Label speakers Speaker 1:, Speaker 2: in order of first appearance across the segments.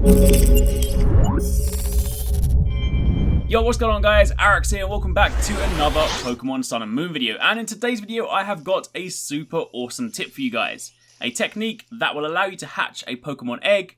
Speaker 1: Yo, what's going on guys, Arekkz here and welcome back to another Pokemon Sun and Moon video. And in today's video I have got a super awesome tip for you guys. A technique that will allow you to hatch a Pokemon egg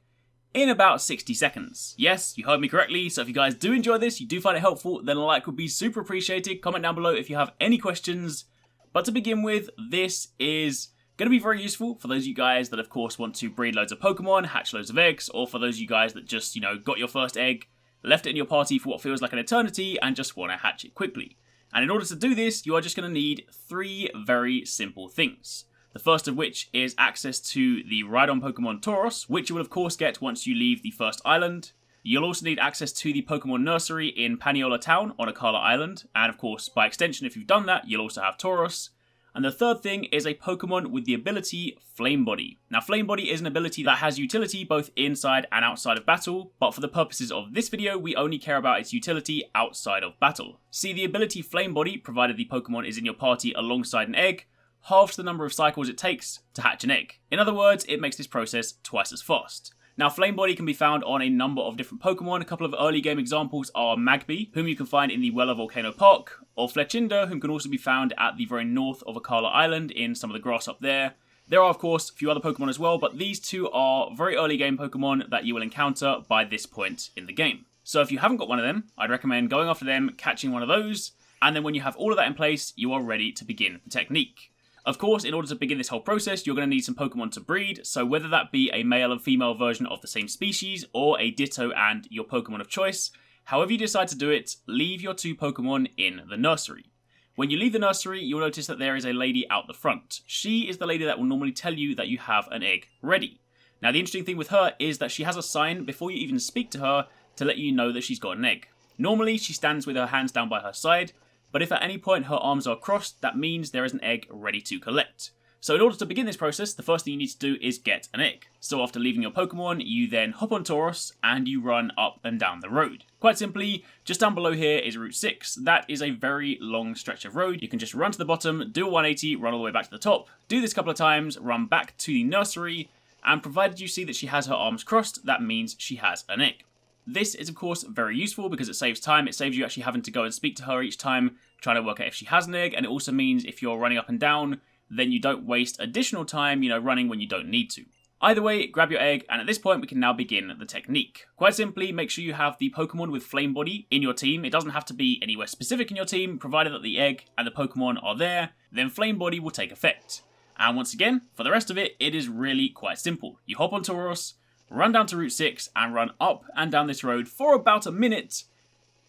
Speaker 1: in about 60 seconds. Yes, you heard me correctly, so if you guys do enjoy this, you do find it helpful, then a like would be super appreciated. Comment down below if you have any questions. But to begin with, this is going to be very useful for those of you guys that of course want to breed loads of Pokemon, hatch loads of eggs, or for those of you guys that just, got your first egg, left it in your party for what feels like an eternity, and just want to hatch it quickly. And in order to do this, you are just going to need three very simple things. The first of which is access to the Rhydon Pokemon Tauros, which you will of course get once you leave the first island. You'll also need access to the Pokemon Nursery in Paniola Town on Akala Island, and of course, by extension, if you've done that, you'll also have Tauros. And the third thing is a Pokemon with the ability Flame Body. Now, Flame Body is an ability that has utility both inside and outside of battle, but for the purposes of this video, we only care about its utility outside of battle. See, the ability Flame Body, provided the Pokemon is in your party alongside an egg, halves the number of cycles it takes to hatch an egg. In other words, it makes this process twice as fast. Now, Flame Body can be found on a number of different Pokemon. A couple of early game examples are Magby, whom you can find in the Weller Volcano Park, or Fletchinder, whom can also be found at the very north of Akala Island in some of the grass up there. There are, of course, a few other Pokemon as well, but these two are very early game Pokemon that you will encounter by this point in the game. So if you haven't got one of them, I'd recommend going after them, catching one of those, and then when you have all of that in place, you are ready to begin the technique. Of course, in order to begin this whole process, you're going to need some Pokemon to breed, so whether that be a male and female version of the same species, or a Ditto and your Pokemon of choice, however you decide to do it, leave your two Pokemon in the nursery. When you leave the nursery, you'll notice that there is a lady out the front. She is the lady that will normally tell you that you have an egg ready. Now, the interesting thing with her is that she has a sign before you even speak to her to let you know that she's got an egg. Normally, she stands with her hands down by her side, but if at any point her arms are crossed, that means there is an egg ready to collect. So in order to begin this process, the first thing you need to do is get an egg. So after leaving your Pokemon, you then hop on Tauros and you run up and down the road. Quite simply, just down below here is Route 6. That is a very long stretch of road. You can just run to the bottom, do a 180, run all the way back to the top, do this a couple of times, run back to the nursery, and provided you see that she has her arms crossed, that means she has an egg. This is of course very useful because it saves time. It saves you actually having to go and speak to her each time, trying to work out if she has an egg, and it also means if you're running up and down, then you don't waste additional time, running when you don't need to. Either way, grab your egg, and at this point we can now begin the technique. Quite simply, make sure you have the Pokemon with Flame Body in your team. It doesn't have to be anywhere specific in your team, provided that the egg and the Pokemon are there, then Flame Body will take effect. And once again, for the rest of it, it is really quite simple. You hop on Tauros, run down to Route 6 and run up and down this road for about a minute,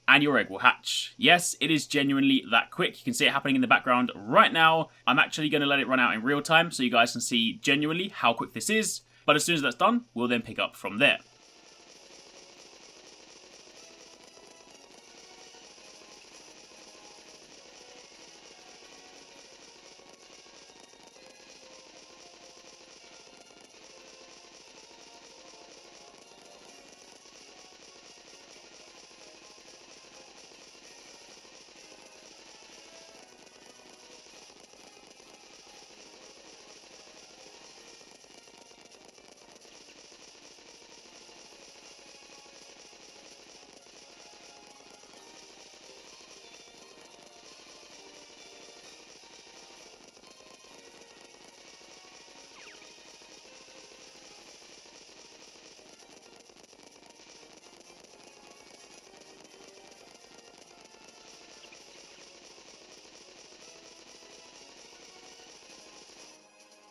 Speaker 1: and your egg will hatch. Yes, it is genuinely that quick. You can see it happening in the background right now. I'm actually going to let it run out in real time so you guys can see genuinely how quick this is, but as soon as that's done, we'll then pick up from there.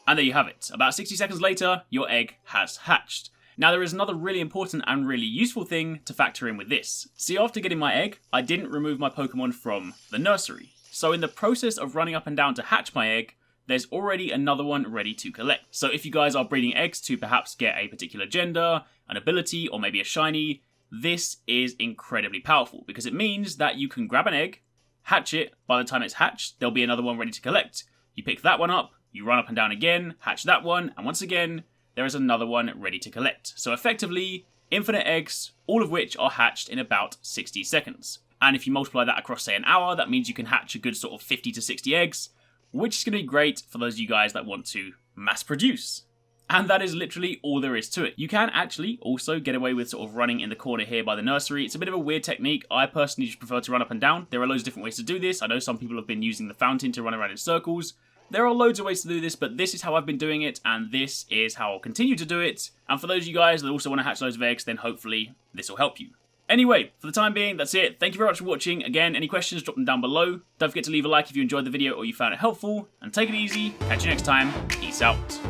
Speaker 1: And there you have it. About 60 seconds later, your egg has hatched. Now there is another really important and really useful thing to factor in with this. See, after getting my egg, I didn't remove my Pokemon from the nursery. So in the process of running up and down to hatch my egg, there's already another one ready to collect. So if you guys are breeding eggs to perhaps get a particular gender, an ability, or maybe a shiny, this is incredibly powerful because it means that you can grab an egg, hatch it, by the time it's hatched, there'll be another one ready to collect. You pick that one up, you run up and down again, hatch that one, and once again, there is another one ready to collect. So effectively, infinite eggs, all of which are hatched in about 60 seconds. And if you multiply that across, say, an hour, that means you can hatch a good sort of 50 to 60 eggs, which is going to be great for those of you guys that want to mass produce. And that is literally all there is to it. You can actually also get away with sort of running in the corner here by the nursery. It's a bit of a weird technique. I personally just prefer to run up and down. There are loads of different ways to do this. I know some people have been using the fountain to run around in circles. There are loads of ways to do this, but this is how I've been doing it, and this is how I'll continue to do it. And for those of you guys that also want to hatch loads of eggs, then hopefully this will help you. Anyway, for the time being, that's it. Thank you very much for watching. Again, any questions, drop them down below. Don't forget to leave a like if you enjoyed the video or you found it helpful. And take it easy. Catch you next time. Peace out.